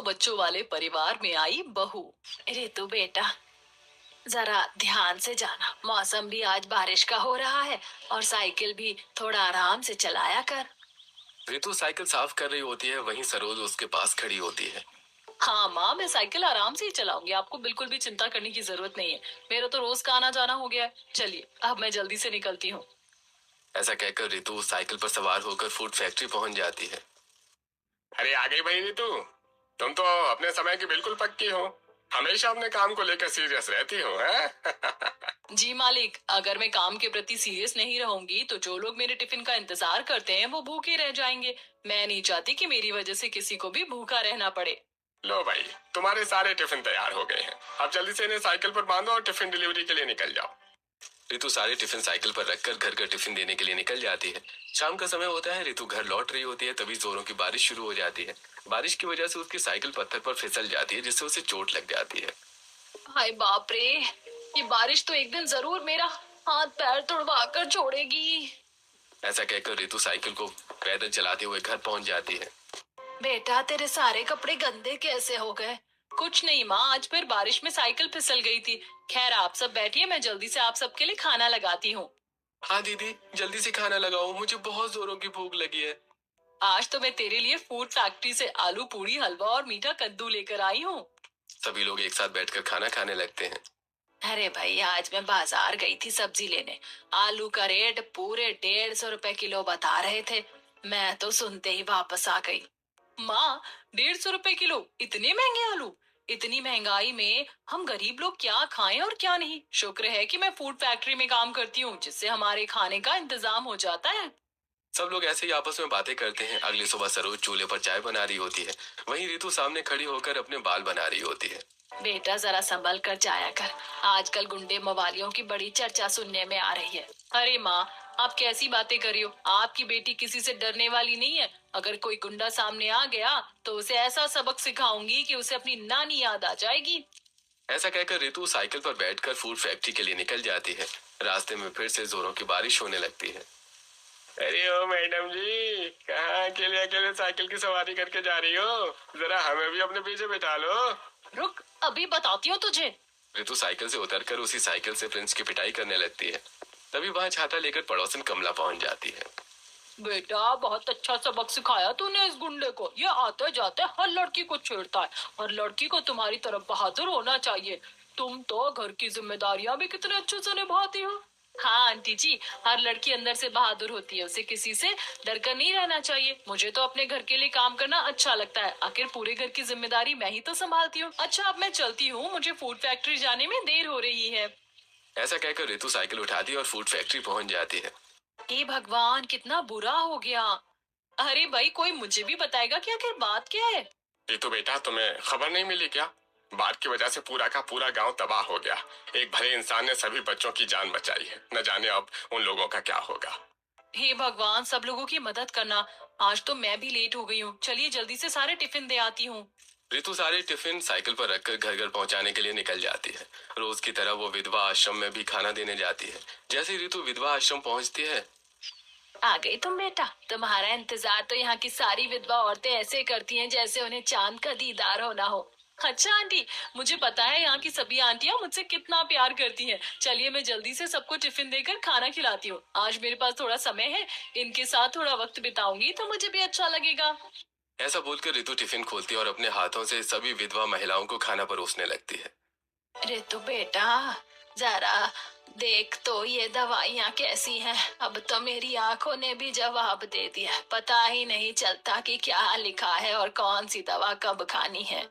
बच्चों वाले परिवार में आई बहू। ऋतु बेटा, जरा ध्यान से जाना, मौसम भी आज बारिश का हो रहा है और साइकिल भी थोड़ा आराम से चलाया कर। रितु साइकिल साफ कर रही होती है, वहीं सरोज उसके पास खड़ी होती है। हाँ माँ, मैं साइकिल आराम से ही चलाऊंगी, आपको बिल्कुल भी चिंता करने की जरूरत नहीं है। मेरा तो रोज का आना जाना हो गया है। चलिए अब मैं जल्दी से निकलती हूँ। ऐसा कहकर रितु साइकिल पर सवार होकर फूड फैक्ट्री पहुंच जाती है। अरे आ गई भाई रितु, तुम तो अपने समय की बिल्कुल पक्की हो। हमेशा अपने काम को लेकर सीरियस रहती हो, हैं? जी मालिक, अगर मैं काम के प्रति सीरियस नहीं रहूंगी तो जो लोग मेरे टिफिन का इंतजार करते हैं वो भूखे रह जाएंगे। मैं नहीं चाहती कि मेरी वजह से किसी को भी भूखा रहना पड़े। लो भाई, तुम्हारे सारे टिफिन तैयार हो गए हैं। अब जल्दी से इन्हें साइकिल पर बांधो और टिफिन डिलीवरी के लिए निकल जाओ। रितु सारे टिफिन साइकिल पर रखकर घर का टिफिन देने के लिए निकल जाती है। शाम का समय होता है, रितु घर लौट रही होती है, तभी जोरों की बारिश शुरू हो जाती है। बारिश की वजह से उसकी साइकिल पत्थर पर फिसल जाती है, जिससे उसे चोट लग जाती है। हाय बाप रे, ये बारिश तो एक दिन जरूर मेरा हाथ पैर तुड़वा कर छोड़ेगी। ऐसा कहकर रितु साइकिल को पैदल चलाते हुए घर पहुंच जाती है। बेटा, तेरे सारे कपड़े गंदे कैसे हो गए? कुछ नहीं माँ, आज फिर बारिश में साइकिल फिसल गई थी। खैर आप सब बैठिए, मैं जल्दी से आप सबके लिए खाना लगाती हूँ। हाँ दीदी, जल्दी से खाना लगाओ, मुझे बहुत जोरों की भूख लगी है। आज तो मैं तेरे लिए फूड फैक्ट्री से आलू पूरी, हलवा और मीठा कद्दू लेकर आई हूँ। सभी लोग एक साथ बैठकर खाना खाने लगते हैं। अरे भाई, आज मैं बाजार गई थी सब्जी लेने। आलू का रेट पूरे 150 रुपए किलो बता रहे थे। मैं तो सुनते ही वापस आ गई। माँ, 150 रुपए किलो, इतने महंगे आलू? इतनी महंगाई में हम गरीब लोग क्या खाएं और क्या नहीं। शुक्र है कि मैं फूड फैक्ट्री में काम करती हूँ, जिससे हमारे खाने का इंतजाम हो जाता है। सब लोग ऐसे ही आपस में बातें करते हैं। अगली सुबह सरोज चूल्हे पर चाय बना रही होती है, वहीं रितु सामने खड़ी होकर अपने बाल बना रही होती है। बेटा, जरा संभल कर जाया कर, आजकल गुंडे मवालियों की बड़ी चर्चा सुनने में आ रही है। अरे माँ, आप कैसी बातें कर रही हो? आपकी बेटी किसी से डरने वाली नहीं है। अगर कोई गुंडा सामने आ गया तो उसे ऐसा सबक सिखाऊंगी कि उसे अपनी नानी याद आ जाएगी। ऐसा कहकर रितु साइकिल पर बैठकर फूड फैक्ट्री के लिए निकल जाती है। रास्ते में फिर से जोरों की बारिश होने लगती है। अरे ओ मैडम जी, कहाँ अकेले अकेले साइकिल की सवारी करके जा रही हो? जरा हमें भी अपने पीछे बिठा लो। रुक, अभी बताती हूँ तुझे। रितु साइकिल से उतरकर उसी साइकिल से प्रिंस की पिटाई करने लगती है। तभी वहां छाता लेकर पड़ोसन कमला पहुंच जाती है। बेटा, बहुत अच्छा सबक सिखाया तूने इस गुंडे को। ये आते जाते हर लड़की को छेड़ता है। हर लड़की को तुम्हारी तरफ बहादुर होना चाहिए। तुम तो घर की जिम्मेदारियां भी कितने अच्छे से निभाती हो। हाँ आंटी जी, हर लड़की अंदर से बहादुर होती है, उसे किसी से डर कर नहीं रहना चाहिए। मुझे तो अपने घर के लिए काम करना अच्छा लगता है, आखिर पूरे घर की जिम्मेदारी मैं ही तो संभालती हूँ। अच्छा, अब मैं चलती हूँ, मुझे फूड फैक्ट्री जाने में देर हो रही है। ऐसा कहकर रितु साइकिल उठाती है और फूड फैक्ट्री पहुंच जाती है। हे भगवान, कितना बुरा हो गया। अरे भाई, कोई मुझे भी बताएगा कि आखिर बात क्या है? रितु बेटा, तुम्हें खबर नहीं मिली क्या? बाढ़ की वजह से पूरा का पूरा गांव तबाह हो गया। एक भले इंसान ने सभी बच्चों की जान बचाई है, न जाने अब उन लोगों का क्या होगा। हे भगवान, सब लोगों की मदद करना। आज तो मैं भी लेट हो गई हूँ। चलिए जल्दी से सारे टिफिन दे आती हूँ। रितु सारे टिफिन साइकिल पर रखकर घर घर पहुंचाने के लिए निकल जाती है। रोज की तरह वो विधवा आश्रम में भी खाना देने जाती है। जैसे ही रितु विधवा आश्रम पहुंचती है। आ गई तुम बेटा, तुम्हारा इंतजार तो यहाँ की सारी विधवा औरतें ऐसे करती हैं जैसे उन्हें चांद का दीदार होना हो। अच्छा आंटी, मुझे पता है यहाँ की सभी आंटियाँ मुझसे कितना प्यार करती हैं। चलिए मैं जल्दी से सबको टिफिन देकर खाना खिलाती हूँ। आज मेरे पास थोड़ा समय है, इनके साथ थोड़ा वक्त बिताऊंगी तो मुझे भी अच्छा लगेगा। ऐसा बोलकर रितु टिफिन खोलती है और अपने हाथों से सभी विधवा महिलाओं को खाना परोसने लगती है। ऋतु बेटा, जरा देख तो ये दवाइयाँ कैसी हैं। अब तो मेरी आंखों ने भी जवाब दे दिया। पता ही नहीं चलता कि क्या लिखा है और कौन सी दवा कब खानी है।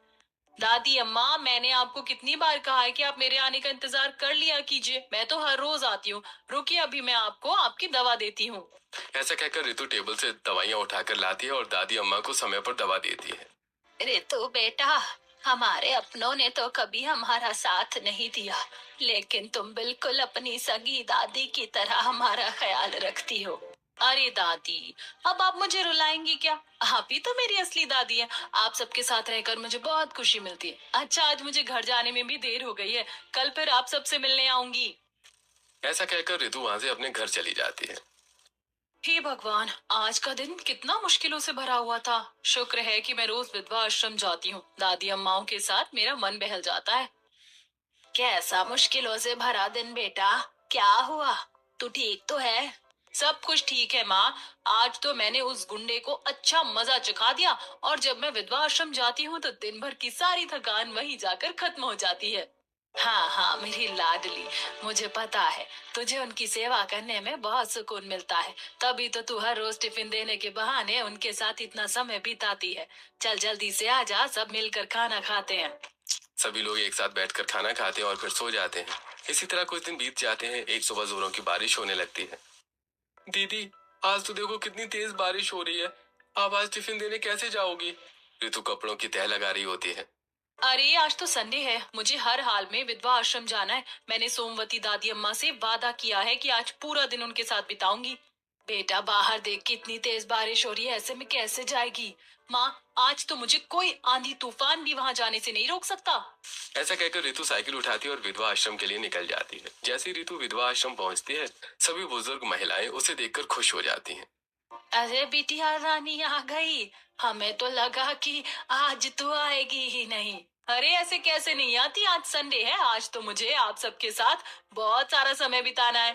दादी अम्मा, मैंने आपको कितनी बार कहा है कि आप मेरे आने का इंतजार कर लिया कीजिए। मैं तो हर रोज आती हूँ। रुकिए, अभी मैं आपको आपकी दवा देती हूँ। ऐसा कहकर रितु टेबल से दवाइयां उठाकर लाती है और दादी अम्मा को समय पर दवा देती है। ऋतु बेटा, हमारे अपनों ने तो कभी हमारा साथ नहीं दिया, लेकिन तुम बिल्कुल अपनी सगी दादी की तरह हमारा ख्याल रखती हो। अरे दादी, अब आप मुझे रुलाएंगी क्या? आप ही तो मेरी असली दादी हैं। आप सबके साथ रहकर मुझे बहुत खुशी मिलती है। अच्छा, आज मुझे घर जाने में भी देर हो गई है। कल फिर आप सबसे मिलने आऊंगी। ऐसा कहकर रितु वहां से अपने घर चली जाती है। हे भगवान, आज का दिन कितना मुश्किलों से भरा हुआ था। शुक्र है कि मैं रोज विधवा आश्रम जाती हूँ। दादी अम्माओं के साथ मेरा मन बहल जाता है। कैसा मुश्किलों से भरा दिन बेटा? क्या हुआ? तू ठीक तो है? सब कुछ ठीक है माँ। आज तो मैंने उस गुंडे को अच्छा मजा चखा दिया, और जब मैं विधवा आश्रम जाती हूँ तो दिन भर की सारी थकान वहीं जाकर खत्म हो जाती है। हाँ हाँ मेरी लाडली, मुझे पता है तुझे उनकी सेवा करने में बहुत सुकून मिलता है, तभी तो तू हर रोज टिफिन देने के बहाने उनके साथ इतना समय बिताती है। चल जल्दी से आ जा, सब मिलकर खाना खाते हैं। सभी लोग एक साथ बैठकर खाना खाते हैं और फिर सो जाते हैं। इसी तरह कुछ दिन बीत जाते हैं। एक सुबह जोरों की बारिश होने लगती है। दीदी, आज तो देखो कितनी तेज बारिश हो रही है। आप आज टिफिन देने कैसे जाओगी? ऋतु कपड़ों की तह लगा रही होती है। अरे आज तो संडे है, मुझे हर हाल में विधवा आश्रम जाना है। मैंने सोमवती दादी अम्मा से वादा किया है कि आज पूरा दिन उनके साथ बिताऊंगी। बेटा बाहर देख कितनी तेज बारिश हो रही है, ऐसे में कैसे जाएगी? माँ, आज तो मुझे कोई आंधी तूफान भी वहाँ जाने से नहीं रोक सकता। ऐसा कहकर ऋतु साइकिल उठाती है और विधवा आश्रम के लिए निकल जाती है। जैसे ही ऋतु विधवा आश्रम पहुंचती है, सभी बुजुर्ग महिलाएं उसे देखकर खुश हो जाती हैं। अरे बिटिया रानी आ गई। हमें तो लगा कि आज तू आएगी ही नहीं। अरे ऐसे कैसे नहीं आती, आज संडे है। आज तो मुझे आप सबके साथ बहुत सारा समय बिताना है।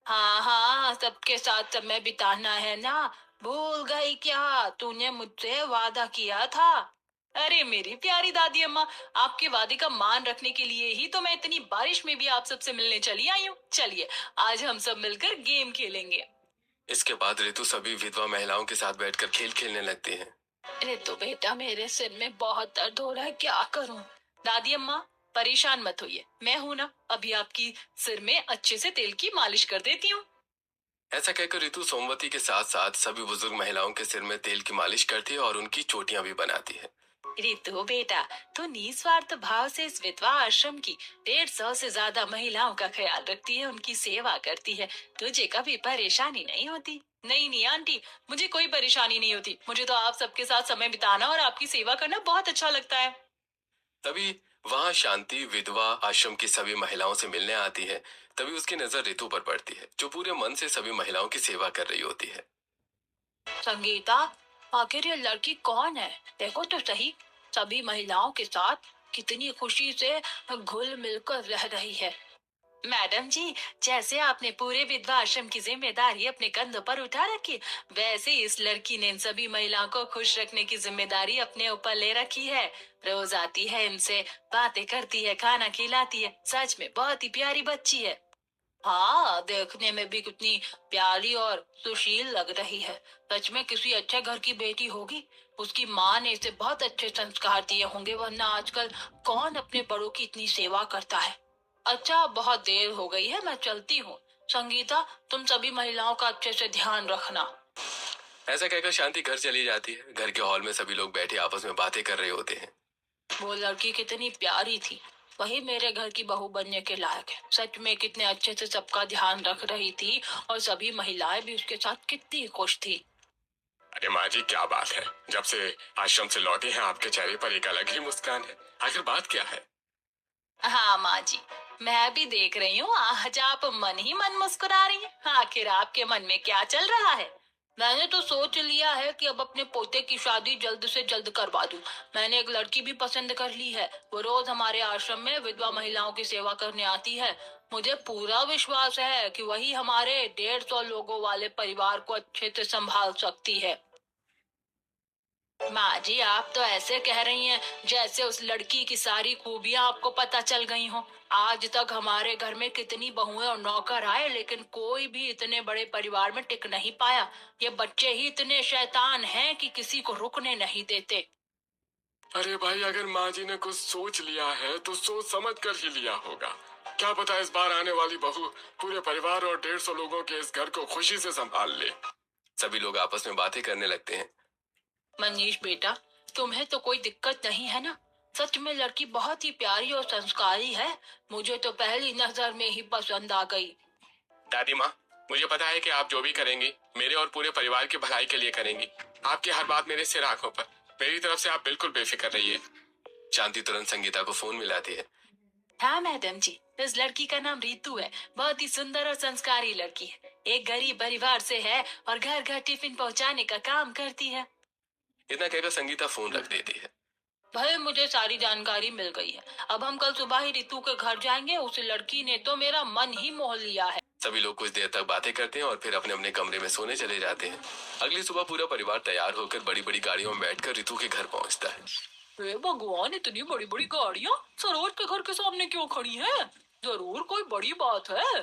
हाँ हाँ, सबके साथ समय बिताना है ना। भूल गई क्या? तूने मुझसे वादा किया था। अरे मेरी प्यारी दादी अम्मा, आपके वादे का मान रखने के लिए ही तो मैं इतनी बारिश में भी आप सबसे मिलने चली आई हूँ। चलिए आज हम सब मिलकर गेम खेलेंगे। इसके बाद ऋतु सभी विधवा महिलाओं के साथ बैठकर खेल खेलने लगती है। अरे तो बेटा मेरे सिर में बहुत दर्द हो रहा है, क्या करूं? दादी अम्मा परेशान मत होइए, मैं हूं ना, अभी आपकी सिर में अच्छे से तेल की मालिश कर देती हूँ। ऐसा कहकर ऋतु सोमवती के साथ साथ सभी बुजुर्ग महिलाओं के सिर में तेल की मालिश करती है और उनकी चोटियां भी बनाती है। रितु बेटा, तू निस्वार्थ भाव से इस विधवा आश्रम की 150 से ज्यादा महिलाओं का ख्याल रखती है, उनकी सेवा करती है। तुझे कभी परेशानी नहीं होती? नहीं नहीं आंटी, मुझे कोई परेशानी नहीं होती। मुझे तो आप सबके साथ समय बिताना और आपकी सेवा करना बहुत अच्छा लगता है। तभी वहां शांति विधवा आश्रम की सभी महिलाओं से मिलने आती है। तभी उसकी नजर ऋतु पर पड़ती है, जो पूरे मन से सभी महिलाओं की सेवा कर रही होती है। संगीता, आखिर ये लड़की कौन है? देखो तो सही, सभी महिलाओं के साथ कितनी खुशी से घुल मिलकर रह रही है। मैडम जी, जैसे आपने पूरे विधवा आश्रम की जिम्मेदारी अपने कंधों पर उठा रखी, वैसे इस लड़की ने इन सभी महिलाओं को खुश रखने की जिम्मेदारी अपने ऊपर ले रखी है। रोज आती है, इनसे बातें करती है, खाना खिलाती है। सच में बहुत ही प्यारी बच्ची है। हाँ, देखने में भी कितनी प्यारी और सुशील लग रही है। सच में किसी अच्छे घर की बेटी होगी। उसकी माँ ने इसे बहुत अच्छे संस्कार दिए होंगे, वरना आजकल कौन अपने बड़ों की इतनी सेवा करता है। अच्छा, बहुत देर हो गई है, मैं चलती हूँ। संगीता, तुम सभी महिलाओं का अच्छे से ध्यान रखना। ऐसा कहकर शांति घर चली जाती है। घर के हॉल में सभी लोग बैठे आपस में बातें कर रहे होते हैं। वो लड़की कितनी प्यारी थी, वही मेरे घर की बहू बनने के लायक है। सच में कितने अच्छे से सबका ध्यान रख रही थी, और सभी महिलाएं भी उसके साथ कितनी खुश थी। अरे माँ जी, क्या बात है? जब से आश्रम से लौटे हैं आपके चेहरे पर एक अलग ही मुस्कान है। आखिर बात क्या है? हाँ माँ जी, मैं भी देख रही हूँ आज आप मन ही मन मुस्कुरा रही हैं। आखिर आपके मन में क्या चल रहा है? मैंने तो सोच लिया है कि अब अपने पोते की शादी जल्द से जल्द करवा दूं। मैंने एक लड़की भी पसंद कर ली है। वो रोज हमारे आश्रम में विधवा महिलाओं की सेवा करने आती है। मुझे पूरा विश्वास है कि वही हमारे 150 लोगों वाले परिवार को अच्छे से संभाल सकती है। माँ जी, आप तो ऐसे कह रही हैं जैसे उस लड़की की सारी खूबियाँ आपको पता चल गई हों। आज तक हमारे घर में कितनी बहुएं और नौकर आए, लेकिन कोई भी इतने बड़े परिवार में टिक नहीं पाया। ये बच्चे ही इतने शैतान हैं कि किसी को रुकने नहीं देते। अरे भाई, अगर माँ जी ने कुछ सोच लिया है तो सोच समझ कर ही लिया होगा। क्या पता इस बार आने वाली बहू पूरे परिवार और 150 लोगों के इस घर को खुशी से संभाल ले। सभी लोग आपस में बातें करने लगते हैं। मनीष बेटा, तुम्हें तो कोई दिक्कत नहीं है ना? सच में लड़की बहुत ही प्यारी और संस्कारी है। मुझे तो पहली नजर में ही पसंद आ गई। दादी माँ, मुझे पता है कि आप जो भी करेंगी मेरे और पूरे परिवार की भलाई के लिए करेंगी। आपकी हर बात मेरे सिर आंखों पर। मेरी तरफ से आप बिल्कुल बेफिक्र रहिए। शांति तुरंत संगीता को फोन मिलाती है। हाँ मैडम जी, इस लड़की का नाम रितु है। बहुत ही सुंदर और संस्कारी लड़की है। एक गरीब परिवार से है और घर घर टिफिन पहुंचाने का काम करती है। इतना कहकर संगीता फोन रख देती है। भाई मुझे सारी जानकारी मिल गई है। अब हम कल सुबह ही रितु के घर जाएंगे। उस लड़की ने तो मेरा मन ही मोह लिया है। सभी लोग कुछ देर तक बातें करते हैं और फिर अपने अपने कमरे में सोने चले जाते हैं। अगली सुबह पूरा परिवार तैयार होकर बड़ी बड़ी गाड़ियों में बैठकर रितु के घर पहुंचता है। हे भगवान, इतनी बड़ी बड़ी गाड़ियाँ सरोज के घर के सामने क्यों खड़ी हैं? जरूर कोई बड़ी बात है।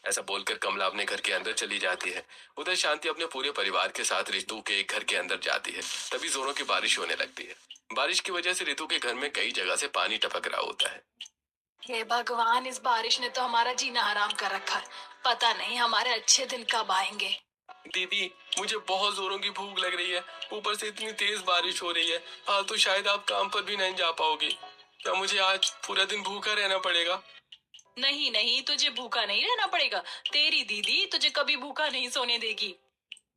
ऐसा बोलकर कमला अपने घर के अंदर चली जाती है। उधर शांति अपने पूरे परिवार के साथ रितु के एक घर के अंदर जाती है। तभी जोरों की बारिश होने लगती है। बारिश की वजह से रितु के घर में कई जगह से पानी टपक रहा होता है। हे भगवान, इस बारिश ने तो हमारा जीना हराम कर रखा है। पता नहीं हमारे अच्छे दिन कब आएंगे। दीदी, मुझे बहुत जोरों की भूख लग रही है। ऊपर से इतनी तेज बारिश हो रही है। आज तो शायद आप काम पर भी नहीं जा पाओगी। क्या मुझे आज पूरा दिन भूखा रहना पड़ेगा? नहीं नहीं, तुझे भूखा नहीं रहना पड़ेगा। तेरी दीदी तुझे कभी भूखा नहीं सोने देगी।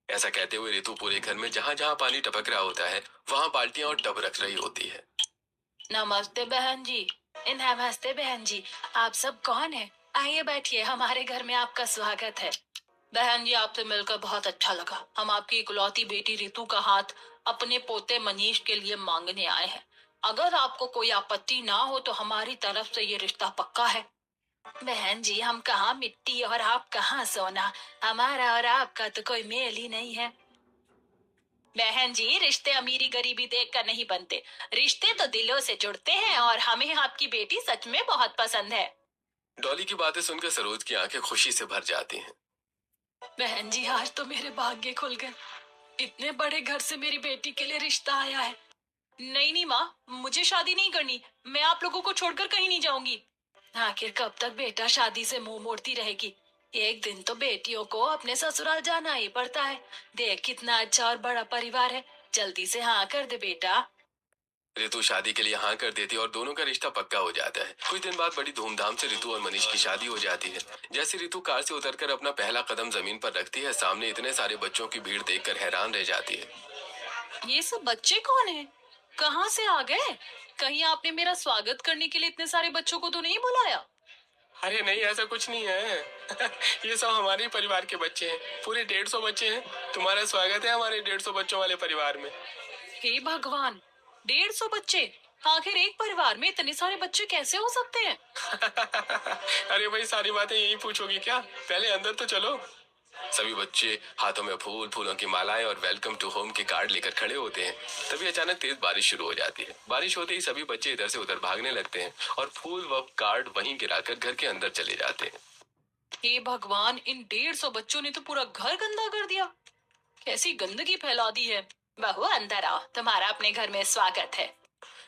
ऐसा कहते हुए रितु पूरे घर में जहाँ जहाँ पानी टपक रहा होता है वहाँ बाल्टियां और टब रख रही होती है। नमस्ते बहन जी। नमस्ते बहन जी, आप सब कौन है? आइए बैठिए, हमारे घर में आपका स्वागत है। बहन जी, आपसे मिलकर बहुत अच्छा लगा। हम आपकी इकलौती बेटी रितु का हाथ अपने पोते मनीष के लिए मांगने आए हैं। अगर आपको कोई आपत्ति ना हो तो हमारी तरफ से ये रिश्ता पक्का है। बहन जी, हम कहाँ मिट्टी और आप कहाँ सोना। हमारा और आपका तो कोई मेल ही नहीं है। बहन जी, रिश्ते अमीरी गरीबी देखकर नहीं बनते। रिश्ते तो दिलों से जुड़ते हैं और हमें आपकी बेटी सच में बहुत पसंद है। डॉली की बातें सुनकर सरोज की आंखें खुशी से भर जाती हैं। बहन जी, आज तो मेरे भाग्य खुल गए। इतने बड़े घर से मेरी बेटी के लिए रिश्ता आया है। नहीं नहीं माँ, मुझे शादी नहीं करनी। मैं आप लोगों को छोड़कर कहीं नहीं जाऊंगी। आखिर कब तक बेटा शादी से मुंह मोड़ती रहेगी? एक दिन तो बेटियों को अपने ससुराल जाना ही पड़ता है। देख कितना अच्छा और बड़ा परिवार है। जल्दी से हाँ कर दे बेटा। रितु शादी के लिए हाँ कर देती है और दोनों का रिश्ता पक्का हो जाता है। कुछ दिन बाद बड़ी धूमधाम से रितु और मनीष की शादी हो जाती है। जैसे रितु कार से उतरकर अपना पहला कदम जमीन पर रखती है, सामने इतने सारे बच्चों की भीड़ देखकर हैरान रह जाती है। ये सब बच्चे कौन हैं? कहाँ से आ गए? कहीं आपने मेरा स्वागत करने के लिए इतने सारे बच्चों को तो नहीं बुलाया? अरे नहीं, ऐसा कुछ नहीं है। ये सब हमारे ही परिवार के बच्चे हैं। पूरे 150 बच्चे हैं। तुम्हारा स्वागत है हमारे 150 बच्चों वाले परिवार में। हे भगवान, 150 बच्चे! आखिर एक परिवार में इतने सारे बच्चे कैसे हो सकते हैं? अरे भाई, सारी बातें यही पूछोगी क्या? पहले अंदर तो चलो। सभी बच्चे हाथों में फूल, फूलों की मालाएं और वेलकम टू होम के कार्ड लेकर खड़े होते हैं। तभी अचानक तेज बारिश शुरू हो जाती है। बारिश होते ही सभी बच्चे इधर से उधर भागने लगते हैं और फूल व कार्ड वहीं गिराकर घर के अंदर चले जाते हैं। हे भगवान, इन 150 बच्चों ने तो पूरा घर गंदा कर दिया। कैसी गंदगी फैला दी है। बहू अंदर आओ, तुम्हारा अपने घर में स्वागत है।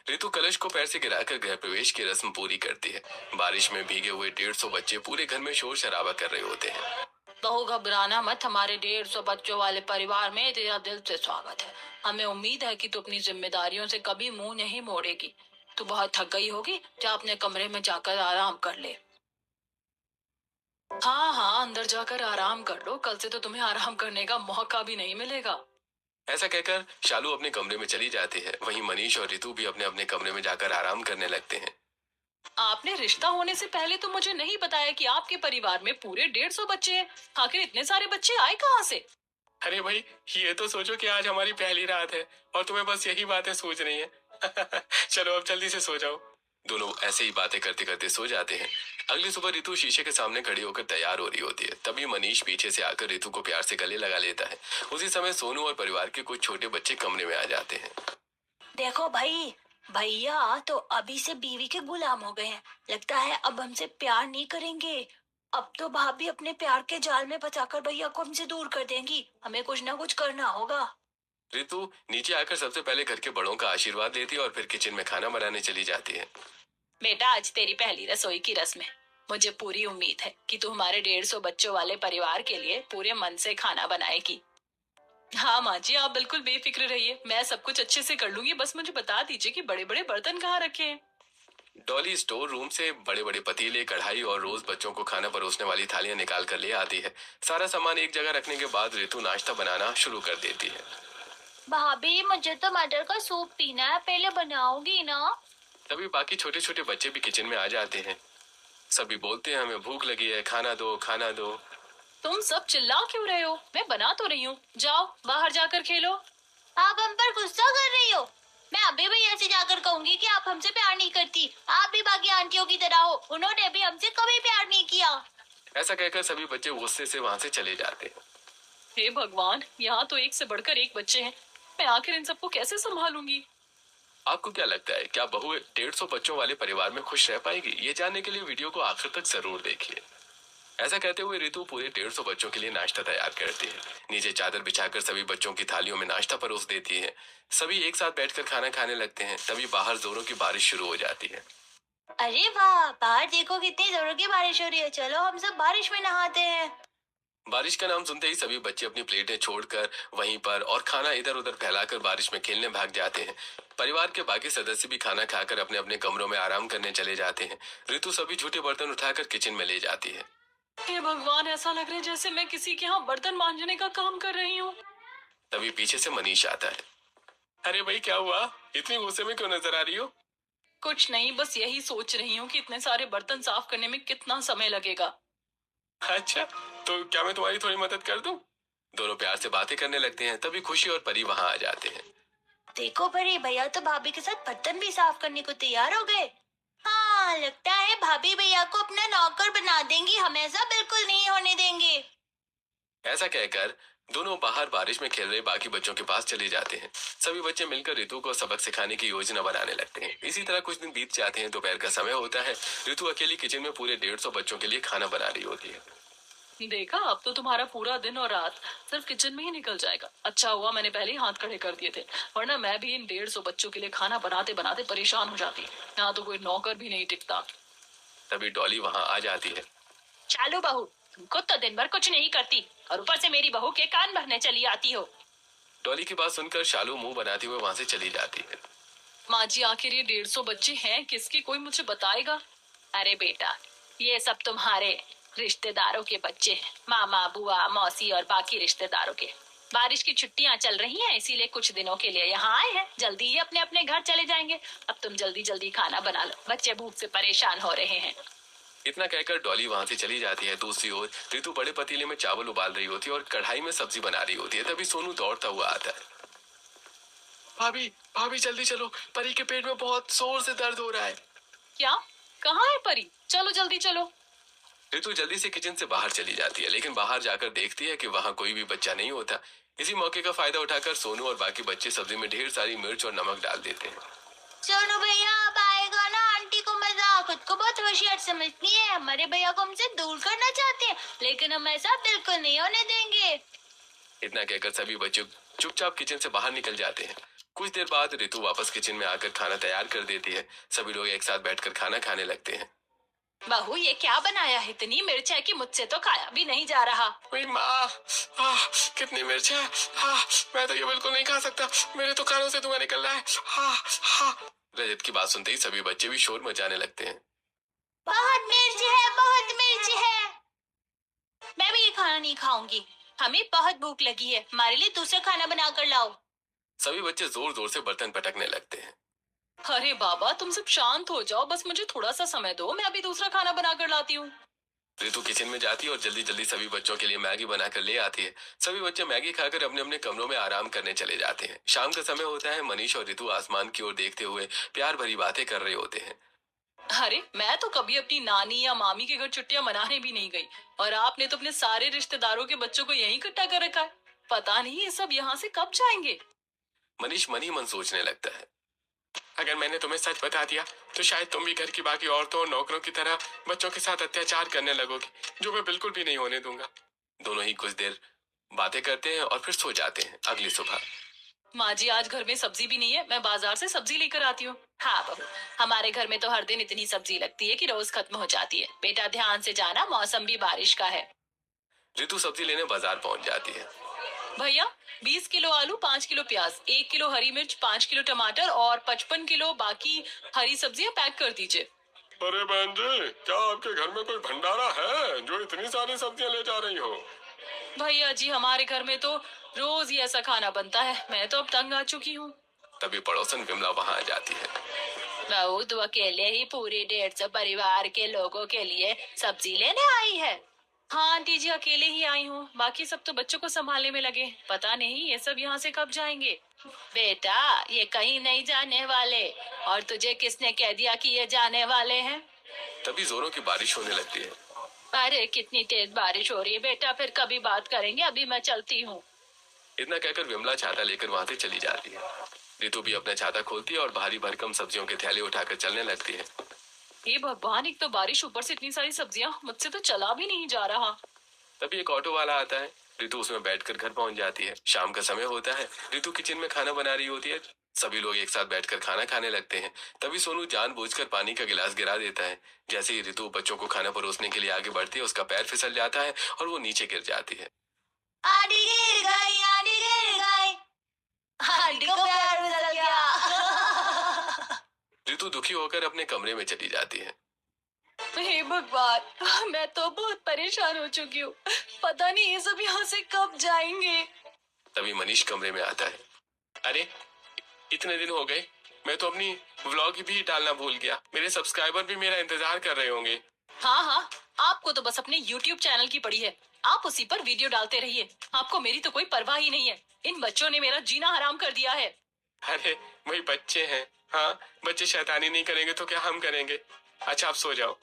रितु कलश को पैर से गिराकर गृह प्रवेश की रस्म पूरी करती है। बारिश में भीगे हुए 150 बच्चे पूरे घर में शोर शराबा कर रहे होते हैं। बहू घबराना मत, हमारे 150 बच्चों वाले परिवार में तेरा दिल से स्वागत है। हमें उम्मीद है कि तू अपनी जिम्मेदारियों से कभी मुंह नहीं मोड़ेगी। तू बहुत थक गई होगी, जा अपने कमरे में जाकर आराम कर ले। हाँ हाँ, अंदर जाकर आराम कर लो। कल से तो तुम्हें आराम करने का मौका भी नहीं मिलेगा। ऐसा कहकर शालू अपने कमरे में चली जाती है। वहीं मनीष और रितु भी अपने अपने कमरे में जाकर आराम करने लगते हैं। आपने रिश्ता होने से पहले तो मुझे नहीं बताया कि आपके परिवार में पूरे 150 बच्चे हैं। आखिर इतने सारे बच्चे आए कहाँ से? अरे भाई, ये तो सोचो कि आज हमारी पहली रात है और तुम्हें बस यही बातें सोच रही हैं। चलो अब जल्दी से सो जाओ। दोनों ऐसे ही बातें करते करते सो जाते हैं। अगली सुबह रितु शीशे के सामने खड़ी होकर तैयार हो रही होती है। तभी मनीष पीछे से आकर रितु को प्यार से गले लगा लेता है। उसी समय सोनू और परिवार के कुछ छोटे बच्चे कमरे में आ जाते हैं। देखो भाई, भैया तो अभी से बीवी के गुलाम हो गए हैं। लगता है अब हमसे प्यार नहीं करेंगे। अब तो भाभी अपने प्यार के जाल में फंसाकर भैया को हमसे दूर कर देंगी। हमें कुछ ना कुछ करना होगा। रितु नीचे आकर सबसे पहले घर के बड़ों का आशीर्वाद लेती है और फिर किचन में खाना बनाने चली जाती है। बेटा, आज तेरी पहली रसोई की रस्म है। मुझे पूरी उम्मीद है कि तू हमारे 150 बच्चों वाले परिवार के लिए पूरे मन से खाना बनाएगी। हाँ माँ जी, आप बिल्कुल बेफिक्र रहिए। मैं सब कुछ अच्छे से कर लूंगी। बस मुझे बता दीजिए कि बड़े बड़े बर्तन कहाँ रखे हैं। डॉली स्टोर रूम से बड़े बड़े पतीले, कढ़ाई और रोज बच्चों को खाना परोसने वाली थालियां निकाल कर ले आती है। सारा सामान एक जगह रखने के बाद रितु नाश्ता बनाना शुरू कर देती है। भाभी, मुझे टमाटर का सूप पीना है। पहले बनाओगी ना? तभी बाकी छोटे छोटे बच्चे भी किचन में आ जाते हैं। सभी बोलते हैं हमें भूख लगी है, खाना दो खाना दो। तुम सब चिल्ला क्यों रहे हो? मैं बना तो रही हूँ, जाओ बाहर जाकर खेलो। आप हम पर गुस्सा कर रही हो? मैं अभी भैया से जाकर कहूंगी कि आप हमसे प्यार नहीं करती। आप भी बाकी आंटियों की तरह हो, उन्होंने भी हमसे कभी प्यार नहीं किया। ऐसा कहकर सभी बच्चे गुस्से से वहां से चले जाते हैं। हे भगवान, यहाँ तो एक से बढ़कर एक बच्चे हैं। मैं आखिर इन सबको कैसे संभालूंगी? आपको क्या लगता है, क्या बहू 150 बच्चों वाले परिवार में खुश रह पाएगी? ये जानने के लिए वीडियो को आखिर तक जरूर देखिए। ऐसा कहते हुए रितु पूरे 150 बच्चों के लिए नाश्ता तैयार करती है। नीचे चादर बिछाकर सभी बच्चों की थालियों में नाश्ता परोस देती है। सभी एक साथ बैठकर खाना खाने लगते हैं। तभी बाहर जोरों की बारिश शुरू हो जाती है। अरे वाह, बाहर देखो कितनी जोरों की बारिश हो रही है। चलो हम सब बारिश में नहाते हैं। बारिश का नाम सुनते ही सभी बच्चे अपनी प्लेटें छोड़कर वहीं पर और खाना इधर उधर फैलाकर बारिश में खेलने भाग जाते हैं। परिवार के बाकी सदस्य भी खाना खाकर अपने अपने कमरों में आराम करने चले जाते हैं। ऋतु सभी झूठे बर्तन उठाकर किचन में ले जाती है। हे भगवान, ऐसा लग रहा है जैसे मैं किसी के यहाँ बर्तन मांजने का काम कर रही हूँ। तभी पीछे से मनीष आता है। अरे भाई क्या हुआ, इतनी गुस्से में क्यों नजर आ रही हो? कुछ नहीं, बस यही सोच रही हूँ कि इतने सारे बर्तन साफ करने में कितना समय लगेगा। अच्छा, तो क्या मैं तुम्हारी थोड़ी मदद कर दूं? दोनों प्यार से बातें करने लगते हैं। तभी खुशी और परी वहां आ जाते हैं। देखो परी, भैया तो भाभी के साथ बर्तन भी साफ करने को तैयार हो गए। हाँ, लगता है भाभी भैया को अपना नौकर बना देंगी। हम ऐसा बिल्कुल नहीं होने देंगे। ऐसा कहकर दोनों बाहर बारिश में खेल रहे बाकी बच्चों के पास चले जाते हैं। सभी बच्चे मिलकर ऋतु को सबक सिखाने की योजना बनाने लगते हैं। इसी तरह कुछ दिन बीत जाते हैं। दोपहर का समय होता है। ऋतु अकेली किचन में पूरे 150 बच्चों के लिए खाना बना रही होती है। देखा, अब तो तुम्हारा पूरा दिन और रात सिर्फ किचन में ही निकल जाएगा। अच्छा हुआ मैंने पहले ही हाथ खड़े कर दिए थे, वरना मैं भी इन 150 बच्चों के लिए खाना बनाते बनाते परेशान हो जाती। यहाँ तो कोई नौकर भी नहीं टिकता। तभी डॉली वहां आ जाती है। चालू बहू, तुमको तो दिन भर कुछ नहीं करती और ऊपर से मेरी बहू के कान भरने चली आती हो। डॉली की बात सुनकर शालू मुंह बनाते हुए वहां से चली जाती है। माँ जी, आखिर ये 150 बच्चे हैं किसके, कोई मुझे बताएगा? अरे बेटा, ये सब तुम्हारे रिश्तेदारों के बच्चे हैं। मामा, बुआ, मौसी और बाकी रिश्तेदारों के। बारिश की छुट्टियां चल रही हैं, इसीलिए कुछ दिनों के लिए यहाँ आए हैं। जल्दी ही अपने अपने घर चले जाएंगे। अब तुम जल्दी जल्दी खाना बना लो, बच्चे भूख से परेशान हो रहे हैं। इतना कहकर डॉली वहां से चली जाती है। दूसरी ओर ऋतु बड़े पतीले में चावल उबाल रही होती है और कढ़ाई में सब्जी बना रही होती है। तभी सोनू दौड़ता हुआ आता है। भाभी, भाभी जल्दी चलो, परी के पेट में बहुत जोर से दर्द हो रहा है। क्या? कहाँ है परी? चलो जल्दी चलो। ऋतु जल्दी से किचन से बाहर चली जाती है, लेकिन बाहर जाकर देखती है कि वहां कोई भी बच्चा नहीं होता। इसी मौके का फायदा उठाकर सोनू और बाकी बच्चे सब्जी में ढेर सारी मिर्च और नमक डाल देते हैं। सोनू भैया अब आएगा ना? आंटी को मजा खुद को बहुत होशियार समझती है। हमारे भैया को हमसे दूर करना चाहते हैं, लेकिन हम ऐसा बिल्कुल नहीं होने देंगे। इतना कहकर सभी बच्चे चुपचाप किचन से बाहर निकल जाते हैं। कुछ देर बाद ऋतु वापस किचन में आकर खाना तैयार कर देती है। सभी लोग एक साथ बैठकर खाना खाने लगते हैं। बहू, ये क्या बनाया है? इतनी मिर्च है कि मुझसे तो खाया भी नहीं जा रहा। माँ, कितनी मिर्च है। मैं तो ये बिल्कुल नहीं खा सकता। मेरे तो कानों से धुआं निकल रहा है। रजत की बात सुनते ही सभी बच्चे भी शोर मचाने लगते हैं। बहुत मिर्च है, बहुत मिर्च है। मैं भी ये खाना नहीं खाऊंगी। हमें बहुत भूख लगी है। हमारे लिए दूसरा खाना बना कर लाओ। सभी बच्चे जोर जोर से बर्तन पटकने लगते हैं। अरे बाबा, तुम सब शांत हो जाओ, बस मुझे थोड़ा सा समय दो, मैं अभी दूसरा खाना बनाकर लाती हूँ। ऋतु किचन में जाती है और जल्दी जल्दी सभी बच्चों के लिए मैगी बनाकर ले आती है। सभी बच्चे मैगी खाकर अपने अपने कमरों में आराम करने चले जाते हैं। शाम का समय होता है। मनीष और ऋतु आसमान की ओर देखते हुए प्यार भरी बातें कर रहे होते हैं। अरे, मैं तो कभी अपनी नानी या मामी के घर छुट्टियां मनाने भी नहीं गई, और आपने तो अपने सारे रिश्तेदारों के बच्चों को यहीं इकट्ठा कर रखा है। पता नहीं ये सब यहाँ से कब जाएंगे। मनीष मन ही मन सोचने लगता है। अगर मैंने तुम्हें सच बता दिया तो शायद तुम भी घर की बाकी औरतों और नौकरों की तरह बच्चों के साथ अत्याचार करने लगोगी, जो मैं बिल्कुल भी नहीं होने दूंगा। दोनों ही कुछ देर बातें करते हैं और फिर सो जाते हैं। अगली सुबह माँ जी, आज घर में सब्जी भी नहीं है, मैं बाजार से सब्जी लेकर आती हूँ। हाँ बहू, हमारे घर में तो हर दिन इतनी सब्जी लगती है कि रोज खत्म हो जाती है। बेटा ध्यान से जाना, मौसम भी बारिश का है। ऋतु सब्जी लेने बाजार पहुंच जाती है। भैया, 20 किलो आलू, 5 किलो प्याज, 1 किलो हरी मिर्च, 5 किलो टमाटर और 55 किलो बाकी हरी सब्जियां पैक कर दीजिए। अरे बहन जी, क्या आपके घर में कोई भंडारा है जो इतनी सारी सब्जियां ले जा रही हो? भैया जी, हमारे घर में तो रोज ही ऐसा खाना बनता है। मैं तो अब तंग आ चुकी हूँ। तभी पड़ोसन विमला वहां आ जाती है। बहू तो अकेले ही पूरी 150 परिवार के लोगों के लिए सब्जी लेने आई है। हाँ आंटी जी, अकेले ही आई हूँ, बाकी सब तो बच्चों को संभालने में लगे। पता नहीं ये सब यहाँ से कब जाएंगे। बेटा ये कहीं नहीं जाने वाले। और तुझे किसने कह दिया कि ये जाने वाले हैं? तभी जोरों की बारिश होने लगती है। अरे कितनी तेज बारिश हो रही है बेटा, फिर कभी बात करेंगे, अभी मैं चलती हूँ। इतना कहकर विमला छाता लेकर वहां से चली जाती है। रितु भी अपना छाता खोलती है और भारी भरकम सब्जियों के थैले उठाकर चलने लगती है। ये भगवान, एक तो बारिश, ऊपर से इतनी सारी सब्जियां, मुझसे तो चला भी नहीं जा रहा। तभी एक ऑटो वाला आता है। रितु उसमें बैठकर घर पहुंच जाती है। शाम का समय होता है। रितु किचन में खाना बना रही होती है। सभी लोग एक साथ बैठकर खाना खाने लगते हैं। तभी सोनू जानबूझकर पानी का गिलास गिरा देता है। जैसे ही रितु बच्चों को खाना परोसने के लिए आगे बढ़ती है, उसका पैर फिसल जाता है और वो नीचे गिर जाती है। आंटी गिर गई, आंटी गिर गई। आंटी को पैर फिसल गया। रितु दुखी होकर अपने कमरे में चली जाती है। हे भगवान, मैं तो बहुत परेशान हो चुकी हूँ। पता नहीं ये सब यहाँ से कब जाएंगे। तभी मनीष कमरे में आता है। अरे इतने दिन हो गए, मैं तो अपनी व्लॉग भी डालना भूल गया। मेरे सब्सक्राइबर भी मेरा इंतजार कर रहे होंगे। हाँ हाँ, आपको तो बस अपने YouTube चैनल की पड़ी है, आप उसी पर वीडियो डालते रहिए। आपको मेरी तो कोई परवाह ही नहीं है। इन बच्चों ने मेरा जीना हराम कर दिया है। अरे वही बच्चे हैं। हाँ, बच्चे शैतानी नहीं करेंगे तो क्या हम करेंगे। अच्छा आप सो जाओ।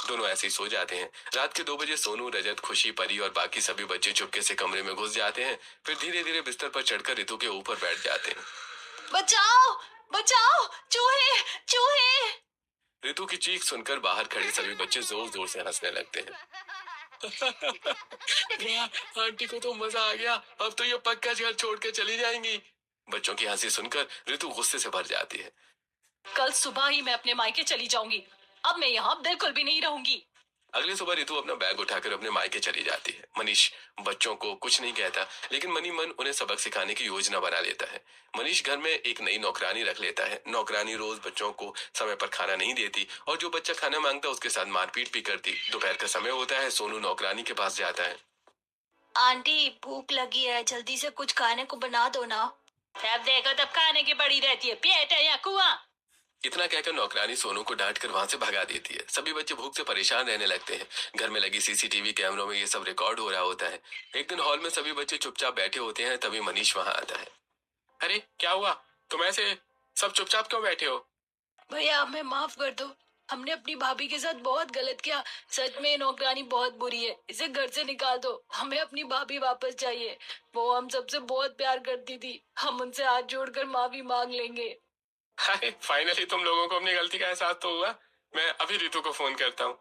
दोनों ऐसे ही सो जाते हैं। रात के 2 बजे सोनू, रजत, खुशी, परी और बाकी सभी बच्चे चुपके से कमरे में घुस जाते हैं। फिर धीरे धीरे बिस्तर पर चढ़कर रितु के ऊपर बैठ जाते हैं। बचाओ बचाओ, चूहे चूहे। रितु की चीख सुनकर बाहर खड़े सभी बच्चे जोर जोर से हंसने लगते हैं। वाह, आंटी को तो मजा आ गया। अब तो ये पक्का घर छोड़ के चली जाएंगी। बच्चों की हंसी सुनकर रितु गुस्से से भर जाती है। कल सुबह ही मैं अपने मायके चली जाऊंगी। अब मैं यहाँ बिल्कुल भी नहीं रहूंगी। अगली सुबह रितु अपना बैग उठाकर अपने मायके चली जाती है। मनीष बच्चों को कुछ नहीं कहता, लेकिन मनी मन उन्हें सबक सिखाने की योजना बना लेता है। मनीष घर में एक नई नौकरानी रख लेता है। नौकरानी रोज बच्चों को समय पर खाना नहीं देती और जो बच्चा खाना मांगता उसके साथ मारपीट भी करती। दोपहर का समय होता है। सोनू नौकरानी के पास जाता है। आंटी भूख लगी है, जल्दी से कुछ खाने को बना दो ना। तब देखो तब खाने की पड़ी रहती है, पेट है या कुआं। इतना कहकर नौकरानी सोनू को डांट कर वहां से भगा देती है। सभी बच्चे भूख से परेशान रहने लगते हैं। घर में लगी सीसीटीवी कैमरों में ये सब रिकॉर्ड हो रहा होता है। एक दिन हॉल में सभी बच्चे चुपचाप बैठे होते हैं। तभी मनीष वहां आता है। अरे क्या हुआ, तुम ऐसे सब चुपचाप क्यों बैठे हो? भैया हमें माफ कर दो, हमने अपनी भाभी के साथ बहुत गलत किया। सच में नौकरानी बहुत बुरी है, इसे घर से निकाल दो। हमें अपनी भाभी वापस चाहिए। वो हम सबसे बहुत प्यार करती थी। हम उनसे हाथ जोड़कर माफी मांग लेंगे। अरे फाइनली तुम लोगों को अपनी गलती का एहसास तो हुआ। मैं अभी रितु को फोन करता हूँ।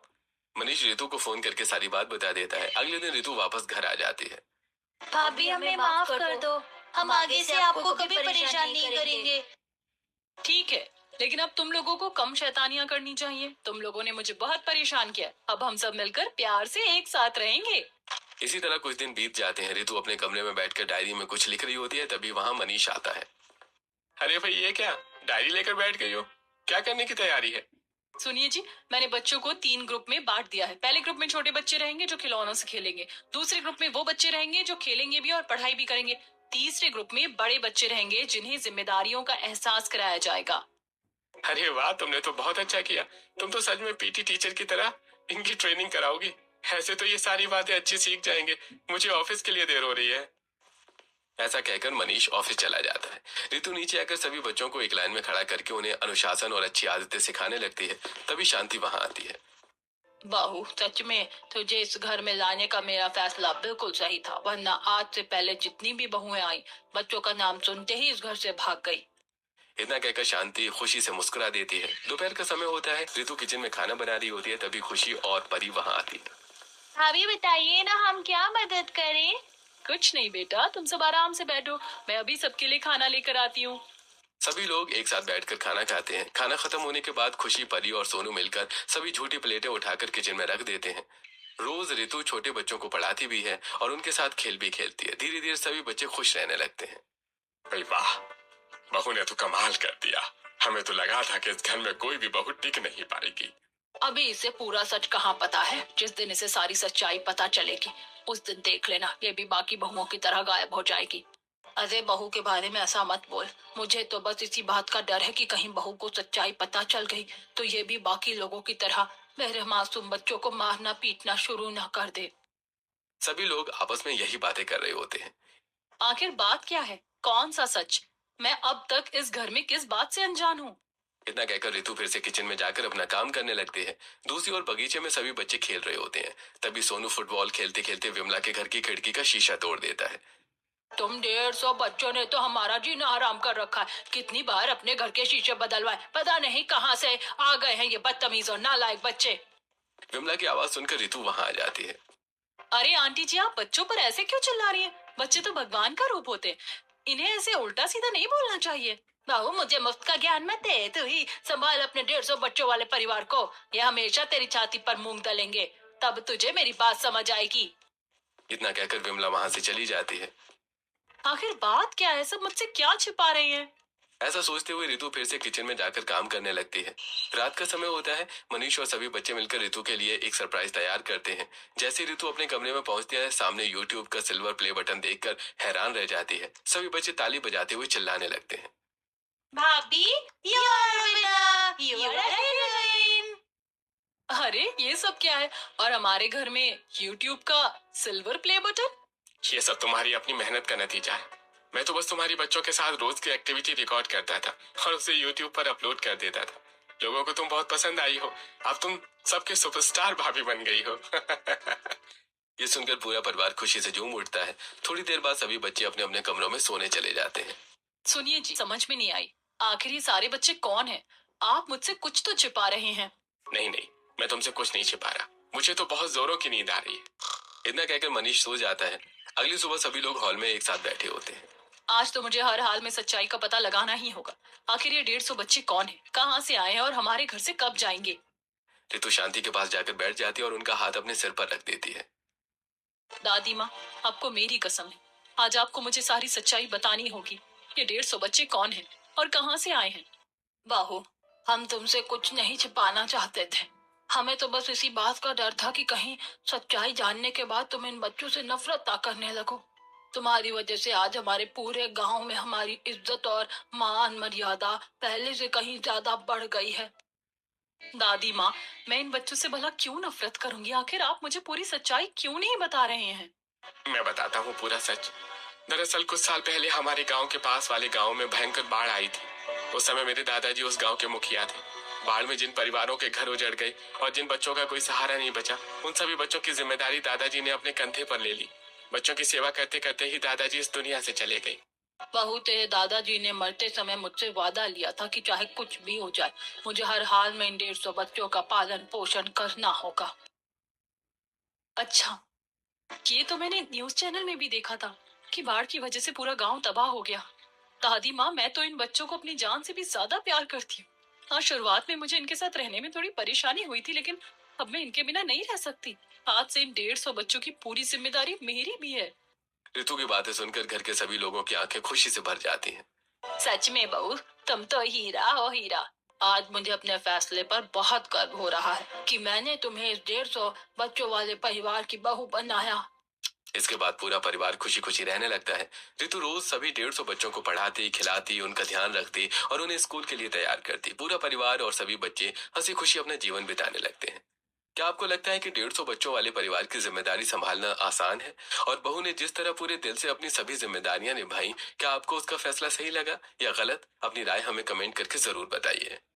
मनीष रितु को फोन करके सारी बात बता देता है। अगले दिन रितु वापस घर आ जाती है। भाभी हमें माफ कर दो, हम आगे से आपको कभी परेशान नहीं करेंगे। ठीक है, लेकिन अब तुम लोगों को कम शैतानियां करनी चाहिए। तुम लोगों ने मुझे बहुत परेशान किया। अब हम सब मिलकर प्यार से एक साथ रहेंगे। इसी तरह कुछ दिन बीत जाते हैं। रितु अपने कमरे में बैठकर डायरी में कुछ लिख रही होती है। तभी वहां मनीष आता है। अरे भाई ये क्या, डायरी लेकर बैठ गई हो? क्या करने की तैयारी है? सुनिए जी, मैंने बच्चों को 3 ग्रुप में बांट दिया है। पहले ग्रुप में छोटे बच्चे रहेंगे जो खिलौनों से खेलेंगे। दूसरे ग्रुप में वो बच्चे रहेंगे जो खेलेंगे भी और पढ़ाई भी करेंगे। तीसरे ग्रुप में बड़े बच्चे रहेंगे जिन्हें जिम्मेदारियों का एहसास कराया जाएगा। अरे वाह, तुमने तो बहुत अच्छा किया। तुम तो सच में पीटी टीचर की तरह इनकी ट्रेनिंग कराओगी। ऐसे तो ये सारी बातें अच्छी सीख जाएंगे। मुझे ऑफिस के लिए देर हो रही है। ऐसा कहकर मनीष ऑफिस चला जाता है। रितु नीचे आकर सभी बच्चों को एक लाइन में खड़ा करके उन्हें अनुशासन और अच्छी आदतें सिखाने लगती है। तभी शांति वहां आती है। बहू, सच में तुझे इस घर में लाने का मेरा फैसला बिल्कुल सही था, वरना आज से पहले जितनी भी बहुएं आई, बच्चों का नाम सुनते ही इस घर से भाग गई। इतना कहकर शांति खुशी से मुस्कुरा देती है। दोपहर का समय होता है। रितु किचन में खाना बना रही होती है। तभी खुशी और परी वहां आती है। भाभी बताइए ना, हम क्या मदद करें? कुछ नहीं बेटा, तुम सब आराम से बैठो, मैं अभी सबके लिए खाना लेकर आती हूँ। सभी लोग एक साथ बैठकर खाना खाते हैं। खाना खत्म होने के बाद खुशी, परी और सोनू मिलकर सभी झूठी प्लेटें उठाकर किचन में रख देते हैं। रोज रितु छोटे बच्चों को पढ़ाती भी है और उनके साथ खेल भी खेलती है। धीरे धीरे सभी बच्चे खुश रहने लगते हैं। भाई वाह, बहू ने तो कमाल कर दिया। हमें तो लगा था कि इस घर में कोई भी बहू टिक नहीं पाएगी। अभी इसे पूरा सच कहाँ पता है। जिस दिन इसे सारी सच्चाई पता चलेगी, उस दिन देख लेना, ये भी बाकी बहुओं की तरह गायब हो जाएगी। अरे बहू के बारे में ऐसा मत बोल। मुझे तो बस इसी बात का डर है कि कहीं बहू को सच्चाई पता चल गई तो ये भी बाकी लोगों की तरह मेरे मासूम बच्चों को मारना पीटना शुरू ना कर दे। सभी लोग आपस में यही बातें कर रहे होते हैं। आखिर बात क्या है? कौन सा सच? मैं अब तक इस घर में किस बात से अनजान हूँ? इतना कहकर रितु फिर से किचन में जाकर अपना काम करने लगती है। दूसरी ओर बगीचे में सभी बच्चे खेल रहे होते हैं। तभी सोनू फुटबॉल खेलते खेलते विमला के घर की खिड़की का शीशा तोड़ देता है। तुम 150 बच्चों ने तो हमारा जीना हराम कर रखा है। कितनी बार अपने घर के शीशे बदलवाए, पता नहीं कहाँ से आ गए हैं ये बदतमीज और नालायक बच्चे। विमला की आवाज सुनकर रितु वहां आ जाती है। अरे आंटी जी, आप बच्चों पर ऐसे क्यों चिल्ला रही हैं? बच्चे तो भगवान का रूप होते हैं। इन्हें ऐसे उल्टा सीधा नहीं बोलना चाहिए। बाबू, मुझे मुफ्त का ज्ञान मत दे। तू ही संभाल अपने 150 बच्चों वाले परिवार को। ये हमेशा तेरी छाती पर मूंग दलेंगे, तब तुझे मेरी बात समझ आएगी। इतना कहकर विमला वहां से चली जाती है। आखिर बात क्या है? सब मुझसे क्या छिपा रहे हैं? ऐसा सोचते हुए रितु फिर से किचन में जाकर काम करने लगती है। रात का समय होता है। मनीष और सभी बच्चे मिलकर रितु के लिए एक सरप्राइज तैयार करते हैं। जैसे ही रितु अपने कमरे में पहुंचती है, सामने यूट्यूब का सिल्वर प्ले बटन देखकर हैरान रह जाती है। सभी बच्चे ताली बजाते हुए चिल्लाने लगते हैं। भाभी, you are a winner, you are a heroine। अरे ये सब क्या है? और हमारे घर में YouTube का सिल्वर प्ले बटन? ये सब तुम्हारी अपनी मेहनत का नतीजा है। मैं तो बस तुम्हारी बच्चों के साथ रोज की एक्टिविटी रिकॉर्ड करता था और उसे यूट्यूब पर अपलोड कर देता था। लोगों को तुम बहुत पसंद आई हो। अब तुम सबके सुपरस्टार भाभी बन गई हो। ये सुनकर पूरा परिवार खुशी से झूम उठता है। थोड़ी देर बाद सभी बच्चे अपने अपने कमरों में सोने चले जाते हैं। सुनिए जी, समझ में नहीं आई। आखिर ये सारे बच्चे कौन हैं? आप मुझसे कुछ तो छिपा रहे हैं। नहीं नहीं, मैं तुमसे कुछ नहीं छिपा रहा। मुझे तो बहुत जोरों की नींद आ रही है। इतना कहकर मनीष सो जाता है। अगली सुबह सभी लोग हॉल में एक साथ बैठे होते हैं। आज तो मुझे हर हाल में सच्चाई का पता लगाना ही होगा। आखिर ये 150 बच्चे कौन हैं, कहाँ से आए हैं और हमारे घर से कब जाएंगे? रितु शांति के पास जाकर बैठ जाती है और उनका हाथ अपने सिर पर रख देती है। दादी माँ, आपको मेरी कसम है, आज आपको मुझे सारी सच्चाई बतानी होगी। ये 150 बच्चे कौन हैं और कहाँ से आए हैं? बाहू, हम तुमसे कुछ नहीं छिपाना चाहते थे। हमें तो बस इसी बात का डर था कि कहीं सच्चाई जानने के बाद तुम इन बच्चों से नफरत ना करने लगो। तुम्हारी वजह से आज हमारे पूरे गांव में हमारी इज्जत और मान मर्यादा पहले से कहीं ज्यादा बढ़ गई है। दादी माँ, मैं इन बच्चों से भला क्यों नफरत करूंगी? आखिर आप मुझे पूरी सच्चाई क्यों नहीं बता रहे हैं? मैं बताता हूँ पूरा सच। दरअसल कुछ साल पहले हमारे गांव के पास वाले गांव में भयंकर बाढ़ आई थी। उस समय मेरे दादाजी उस गांव के मुखिया थे। बाढ़ में जिन परिवारों के घर उजड़ गए और जिन बच्चों का कोई सहारा नहीं बचा, उन सभी बच्चों की जिम्मेदारी दादाजी ने अपने कंधे पर ले ली। बच्चों की सेवा करते करते ही दादाजी इस दुनिया से चले गए। बहू, तेरे दादाजी ने मरते समय मुझसे वादा लिया था कि चाहे कुछ भी हो जाए, मुझे हर हाल में इन 150 बच्चों का पालन पोषण करना होगा। अच्छा, ये तो मैंने न्यूज चैनल में भी देखा था कि बाढ़ की वजह से पूरा गांव तबाह हो गया। दादी माँ, मैं तो इन बच्चों को अपनी जान से भी ज्यादा प्यार करती हूँ। हाँ, शुरुआत में मुझे इनके साथ रहने में थोड़ी परेशानी हुई थी, लेकिन अब मैं इनके बिना नहीं रह सकती। आज से इन 150 बच्चों की पूरी जिम्मेदारी मेरी भी है। रितु की बातें सुनकर घर के सभी लोगों की आंखें खुशी से भर जाती हैं। सच में बहू, तुम तो हीरा हो हीरा। आज मुझे अपने फैसले पर बहुत गर्व हो रहा है कि मैंने तुम्हें इस 150 बच्चों वाले परिवार की बहू बनाया। इसके बाद पूरा परिवार खुशी खुशी रहने लगता है। रितु रोज सभी 150 बच्चों को पढ़ाती, खिलाती, उनका ध्यान रखती और उन्हें स्कूल के लिए तैयार करती। पूरा परिवार और सभी बच्चे हंसी खुशी अपना जीवन बिताने लगते हैं। क्या आपको लगता है कि 150 बच्चों वाले परिवार की जिम्मेदारी संभालना आसान है? और बहू ने जिस तरह पूरे दिल से अपनी सभी जिम्मेदारियां निभाई, क्या आपको उसका फैसला सही लगा या गलत? अपनी राय हमें कमेंट करके जरूर बताइए।